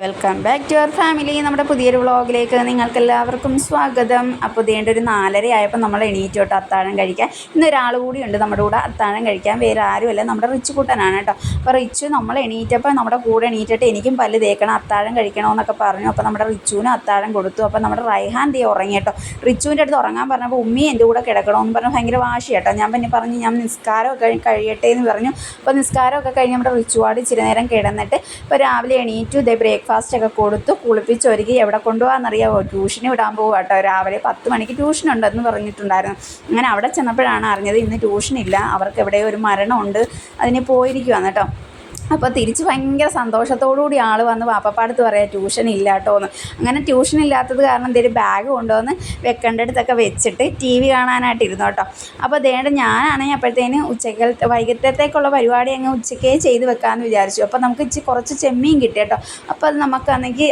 Welcome back to our family. നമ്മുടെ പുതിയൊരു വ്ളോഗിലേക്ക് നിങ്ങൾക്കെല്ലാവർക്കും സ്വാഗതം. അപ്പോൾ ഇതേണ്ട ഒരു 4:30 ആയപ്പോൾ നമ്മൾ എണീറ്റ് തൊട്ട് അത്താഴം കഴിക്കാൻ. ഇന്ന് ഒരാൾ കൂടിയുണ്ട് നമ്മുടെ കൂടെ അത്താഴം കഴിക്കാൻ. വേറെ ആരുമല്ല, നമ്മുടെ റിച്ചു കൂട്ടനാണ് കേട്ടോ. അപ്പോൾ റിച്ചു നമ്മൾ എണീറ്റപ്പോൾ നമ്മുടെ കൂടെ എണീറ്റിട്ട് എനിക്കും പല്ല് തേക്കണം, അത്താഴം കഴിക്കണമെന്നൊക്കെ പറഞ്ഞു. അപ്പോൾ നമ്മുടെ റിച്ചുവിനും അത്താഴം കൊടുത്തു. അപ്പോൾ നമ്മുടെ റൈഹാൻ ഉറങ്ങി കേട്ടോ. റിച്ചുവിൻ്റെ അടുത്ത് ഉറങ്ങാൻ പറഞ്ഞപ്പോൾ ഉമ്മി എൻ്റെ കൂടെ കിടക്കണമെന്ന് പറഞ്ഞാൽ ഭയങ്കര വാശി കേട്ടോ. ഞാൻ പിന്നെ പറഞ്ഞു ഞാൻ നിസ്കാരമൊക്കെ കഴിയട്ടെ എന്ന് പറഞ്ഞു. അപ്പോൾ നിസ്കാരമൊക്കെ കഴിഞ്ഞ് നമ്മുടെ റിച്ചുവാട് ഇച്ചിരി നേരം കിടന്നിട്ട് ഇപ്പോൾ രാവിലെ എണീറ്റു. ഇതേ ബ്രേക്ക്ഫാസ്റ്റൊക്കെ കൊടുത്തു, കുളിപ്പിച്ചൊരുക്കി എവിടെ കൊണ്ടുപോകാമെന്നറിയാമോ? ട്യൂഷന് വിടാൻ പോകും കേട്ടോ. രാവിലെ 10 മണിക്ക് ട്യൂഷനുണ്ടെന്ന് പറഞ്ഞിട്ടുണ്ടായിരുന്നു. അങ്ങനെ അവിടെ ചെന്നപ്പോഴാണ് അറിഞ്ഞത് ഇന്ന് ട്യൂഷനില്ല, അവർക്ക് എവിടെയോ ഒരു മരണമുണ്ട്, അതിന് പോയിരിക്കുവാണ് കേട്ടോ. അപ്പോൾ തിരിച്ച് ഭയങ്കര സന്തോഷത്തോടുകൂടി ആൾ വന്ന് വാപ്പപ്പാടുത്ത് പറയാം ട്യൂഷൻ ഇല്ല കേട്ടോ എന്ന്. അങ്ങനെ ട്യൂഷൻ ഇല്ലാത്തത് കാരണം എന്തെങ്കിലും ബാഗ് കൊണ്ടുവന്ന് വെക്കേണ്ടടുത്തൊക്കെ വെച്ചിട്ട് ടി വി കാണാനായിട്ട് ഇരുന്നു കേട്ടോ. അപ്പോൾ അതേണ്ട ഞാനാണെങ്കിൽ അപ്പോഴത്തേന് വൈകിട്ടത്തേക്കുള്ള പരിപാടി അങ്ങ് ഉച്ചക്കേ ചെയ്ത് വെക്കാമെന്ന് വിചാരിച്ചു. അപ്പോൾ നമുക്ക് കുറച്ച് ചെമ്മീൻ കിട്ടി കേട്ടോ. അപ്പോൾ അത് നമുക്കാണെങ്കിൽ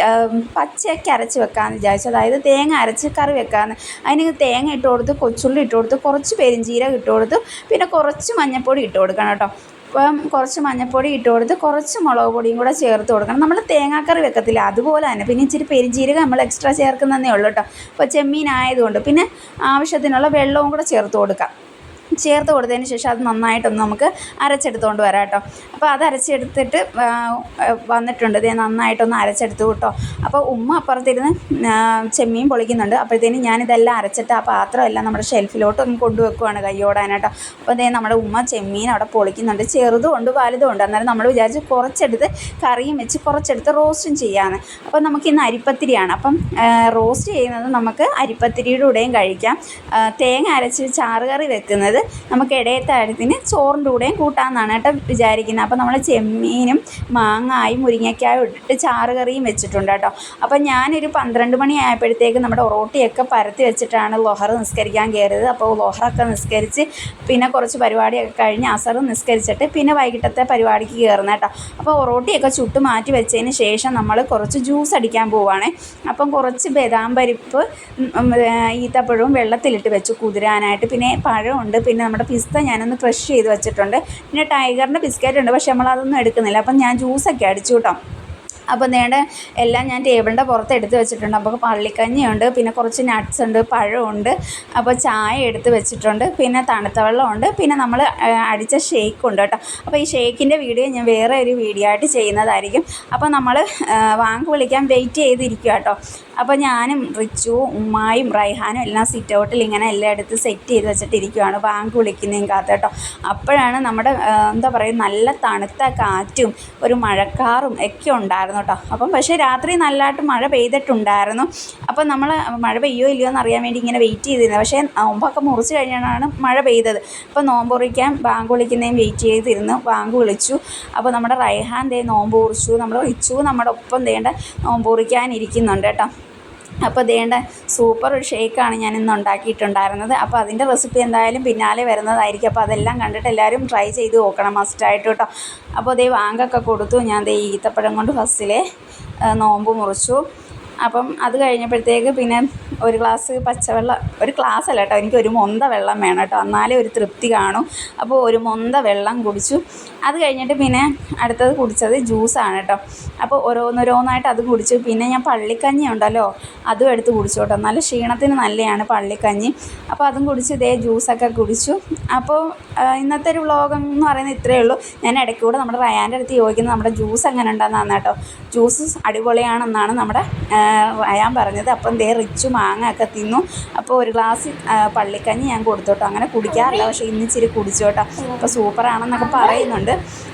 പച്ചയൊക്കെ അരച്ച് വെക്കാമെന്ന് വിചാരിച്ചു. അതായത് തേങ്ങ അരച്ച് കറി വെക്കാമെന്ന്. അതിന് തേങ്ങ ഇട്ട് കൊടുത്ത്, കൊച്ചുള്ളി ഇട്ട് കൊടുത്ത്, കുറച്ച് പെരുംജീരകം ഇട്ട് കൊടുത്ത്, പിന്നെ കുറച്ച് മഞ്ഞൾപ്പൊടി ഇട്ട് കൊടുക്കണം കേട്ടോ. അപ്പം കുറച്ച് മഞ്ഞൾപ്പൊടി ഇട്ട് കൊടുത്ത് കുറച്ച് മുളക് പൊടിയും കൂടെ ചേർത്ത് കൊടുക്കണം. നമ്മൾ തേങ്ങാക്കറി വെക്കത്തില്ല അതുപോലെ തന്നെ. പിന്നെ ഇച്ചിരി പെരുംജീരകം നമ്മൾ എക്സ്ട്രാ ചേർക്കുന്നതേ ഉള്ളൂ കേട്ടോ. അപ്പോൾ ചെമ്മീൻ ആയതുകൊണ്ട് പിന്നെ ആവശ്യത്തിനുള്ള വെള്ളവും കൂടെ ചേർത്ത് കൊടുക്കാം. ചേർത്ത് കൊടുത്തതിന് ശേഷം അത് നന്നായിട്ടൊന്ന് നമുക്ക് അരച്ചെടുത്തുകൊണ്ട് വരാം കേട്ടോ. അപ്പോൾ അത് അരച്ചെടുത്തിട്ട് വന്നിട്ടുണ്ട്. ഇത് നന്നായിട്ടൊന്ന് അരച്ചെടുത്തു കേട്ടോ. അപ്പോൾ ഉമ്മ അപ്പുറത്തിരുന്ന് ചെമ്മീൻ പൊളിക്കുന്നുണ്ട്. അപ്പോഴത്തേനും ഞാനിതെല്ലാം അരച്ചിട്ട് ആ പാത്രമെല്ലാം നമ്മുടെ ഷെൽഫിലോട്ട് ഒന്ന് കൊണ്ടുവെക്കുവാണ് കയ്യോടാനായിട്ടോ. അപ്പോൾ അതേ നമ്മുടെ ഉമ്മ ചെമ്മീൻ അവിടെ പൊളിക്കുന്നുണ്ട്. ചെറുതും ഉണ്ട് വലുതും ഉണ്ട്. അന്നേരം നമ്മൾ വിചാരിച്ച് കുറച്ചെടുത്ത് കറിയും വെച്ച് കുറച്ചെടുത്ത് റോസ്റ്റും ചെയ്യാമെന്ന്. അപ്പോൾ നമുക്കിന്ന് അരിപ്പത്തിരിയാണ്. അപ്പം റോസ്റ്റ് ചെയ്യുന്നത് നമുക്ക് അരിപ്പത്തിരിയുടെ കൂടെയും കഴിക്കാം. തേങ്ങ അരച്ച് ചാറുകറി വെക്കുന്നത് നമുക്ക് ഇടയത്താഴത്തിന് ചോറിൻ്റെ കൂടെയും കൂട്ടാമെന്നാണ് കേട്ടോ വിചാരിക്കുന്നത്. അപ്പോൾ നമ്മൾ ചെമ്മീനും മാങ്ങായും മുരിങ്ങയ്ക്കായും ഇട്ടിട്ട് ചാറുകറിയും വെച്ചിട്ടുണ്ട് കേട്ടോ. അപ്പോൾ ഞാനൊരു 12 മണി ആയപ്പോഴത്തേക്ക് നമ്മുടെ ഒറോട്ടിയൊക്കെ പരത്തി വെച്ചിട്ടാണ് ലൊഹർ നിസ്കരിക്കാൻ കയറിയത്. അപ്പോൾ ലൊഹറൊക്കെ നിസ്കരിച്ച് പിന്നെ കുറച്ച് പരിപാടിയൊക്കെ കഴിഞ്ഞ് അസറും നിസ്കരിച്ചിട്ട് പിന്നെ വൈകിട്ടത്തെ പരിപാടിക്ക് കയറുന്നത് കേട്ടോ. അപ്പോൾ ഒറോട്ടിയൊക്കെ ചുട്ട് മാറ്റി വെച്ചതിന് ശേഷം നമ്മൾ കുറച്ച് ജ്യൂസ് അടിക്കാൻ പോവുകയാണ്. അപ്പം കുറച്ച് ബദാം പരിപ്പ് ഈത്തപ്പഴവും വെള്ളത്തിലിട്ട് വെച്ചു കുതിരാനായിട്ട്. പിന്നെ പഴമുണ്ട്, പിന്നെ നമ്മുടെ പിസ്ത ഞാനൊന്ന് ക്രഷ് ചെയ്ത് വെച്ചിട്ടുണ്ട്. പിന്നെ ടൈഗറിൻ്റെ ബിസ്ക്കറ്റ് ഉണ്ട്, പക്ഷെ നമ്മളതൊന്നും എടുക്കുന്നില്ല. അപ്പം ഞാൻ ജ്യൂസൊക്കെ അടിച്ചു കേട്ടോ. അപ്പോൾ നേണ്ട എല്ലാം ഞാൻ ടേബിളിൻ്റെ പുറത്ത് എടുത്ത് വെച്ചിട്ടുണ്ട്. അപ്പോൾ പള്ളിക്കഞ്ഞിയുണ്ട്, പിന്നെ കുറച്ച് നട്ട്സ് ഉണ്ട്, പഴമുണ്ട്. അപ്പോൾ ചായ എടുത്ത് വെച്ചിട്ടുണ്ട്, പിന്നെ തണുത്ത വെള്ളമുണ്ട്, പിന്നെ നമ്മൾ അടിച്ച ഷേക്ക് ഉണ്ട് കേട്ടോ. അപ്പോൾ ഈ ഷേക്കിൻ്റെ വീഡിയോ ഞാൻ വേറെ ഒരു വീഡിയോ ആയിട്ട് ചെയ്യുന്നതായിരിക്കും. അപ്പോൾ നമ്മൾ വാങ്ക് വിളിക്കാൻ വെയിറ്റ് ചെയ്തിരിക്കുക കേട്ടോ. അപ്പോൾ ഞാനും റിച്ചുവും ഉമ്മായും റൈഹാനും എല്ലാം സിറ്റ് ഔട്ടിൽ ഇങ്ങനെ എല്ലാം എടുത്ത് സെറ്റ് ചെയ്ത് വെച്ചിട്ടിരിക്കുകയാണ് വാങ്ക് വിളിക്കുന്നതും കാത്ത് കേട്ടോ. അപ്പോഴാണ് നമ്മുടെ എന്താ പറയുക നല്ല തണുത്ത കാറ്റും ഒരു മഴക്കാറും ഒക്കെ ഉണ്ടായിരുന്നു കേട്ടോ. അപ്പം പക്ഷേ രാത്രി നല്ലതായിട്ട് മഴ പെയ്തിട്ടുണ്ടായിരുന്നു. അപ്പം നമ്മൾ മഴ പെയ്യോ ഇല്ലയോ എന്നറിയാൻ വേണ്ടി ഇങ്ങനെ വെയിറ്റ് ചെയ്തിരുന്നത്. പക്ഷേ നോമ്പൊക്കെ മുറിച്ച് കഴിഞ്ഞാണ് മഴ പെയ്തത്. അപ്പോൾ നോമ്പ് കുറിക്കാൻ ബാങ്ക് വിളിക്കുന്നതും വെയിറ്റ് ചെയ്തിരുന്നു. ബാങ്ക് വിളിച്ചു. അപ്പോൾ നമ്മുടെ റൈഹാൻ നോമ്പ് കുറിച്ചു. നമ്മുടെ റിച്ചു നമ്മുടെ ഒപ്പം നോമ്പ് കുറിക്കാനിരിക്കുന്നുണ്ട് കേട്ടോ. അപ്പോൾ ദേണ്ട സൂപ്പർ ഒരു ഷേക്കാണ് ഞാൻ ഇന്ന് ഉണ്ടാക്കിയിട്ടുണ്ടായിരുന്നത്. അപ്പോൾ അതിൻ്റെ റെസിപ്പി എന്തായാലും പിന്നാലെ വരുന്നതായിരിക്കും. അപ്പോൾ അതെല്ലാം കണ്ടിട്ട് എല്ലാവരും ട്രൈ ചെയ്ത് നോക്കണം മസ്റ്റായിട്ട് കേട്ടോ. അപ്പോൾ വാങ്കൊക്കെ കൊടുത്തു. ഞാൻ ഈത്തപ്പഴം കൊണ്ട് ഫസ്റ്റിലെ നോമ്പ് മുറിച്ചു. അപ്പം അത് കഴിഞ്ഞപ്പോഴത്തേക്ക് പിന്നെ ഒരു ഗ്ലാസ് പച്ചവെള്ളം, ഒരു ഗ്ലാസ് അല്ല കേട്ടോ, എനിക്ക് ഒരു മൊന്ത വെള്ളം വേണം കേട്ടോ, എന്നാലേ ഒരു തൃപ്തി കാണും. അപ്പോൾ ഒരു മൊന്ത വെള്ളം കുടിച്ചു. അത് കഴിഞ്ഞിട്ട് പിന്നെ അടുത്തത് കുടിച്ചത് ജ്യൂസാണ് കേട്ടോ. അപ്പോൾ ഓരോന്നോരോന്നായിട്ട് അത് കുടിച്ചു. പിന്നെ ഞാൻ പള്ളിക്കഞ്ഞി ഉണ്ടല്ലോ അതും എടുത്ത് കുടിച്ചു കേട്ടോ. നല്ല ക്ഷീണത്തിന് നല്ലതാണ് പള്ളിക്കഞ്ഞി. അപ്പോൾ അതും കുടിച്ച് ജ്യൂസൊക്കെ കുടിച്ചു. അപ്പോൾ ഇന്നത്തെ ഒരു വ്ളോഗ് എന്ന് പറയുന്നത് ഇത്രയേ ഉള്ളൂ. ഞാൻ ഇടയ്ക്കൂടെ നമ്മുടെ റയാൻ്റെ അടുത്ത് ചോദിക്കുന്നത് നമ്മുടെ ജ്യൂസ് എങ്ങനെ ഉണ്ടെന്നാണ് കേട്ടോ. ജ്യൂസ് അടിപൊളിയാണെന്നാണ് നമ്മുടെ റയാൻ പറഞ്ഞത്. അപ്പം റിച്ചു മാങ്ങ ഒക്കെ തിന്നു. അപ്പോൾ ഒരു ഗ്ലാസ് പള്ളിക്കഞ്ഞി ഞാൻ കൊടുത്തു കേട്ടോ. അങ്ങനെ കുടിക്കാറില്ല, പക്ഷേ ഇന്നിച്ചിരി കുടിച്ചു കേട്ടോ. അപ്പോൾ സൂപ്പറാണെന്നൊക്കെ പറയുന്നുണ്ട്.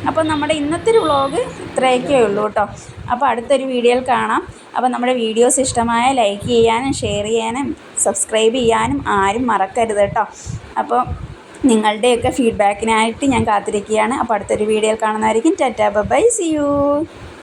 അപ്പോൾ നമ്മുടെ ഇന്നത്തെ ഒരു വ്ളോഗ് ഇത്രയൊക്കെ ഉള്ളൂ കേട്ടോ. അപ്പോൾ അടുത്തൊരു വീഡിയോയിൽ കാണാം. അപ്പോൾ നമ്മുടെ വീഡിയോസ് ഇഷ്ടമായ ലൈക്ക് ചെയ്യാനും ഷെയർ ചെയ്യാനും സബ്സ്ക്രൈബ് ചെയ്യാനും ആരും മറക്കരുത് കേട്ടോ. അപ്പോൾ നിങ്ങളുടെയൊക്കെ ഫീഡ്ബാക്കിനായിട്ട് ഞാൻ കാത്തിരിക്കുകയാണ്. അപ്പോൾ അടുത്തൊരു വീഡിയോയിൽ കാണുന്നതായിരിക്കും. Tata bye, see U.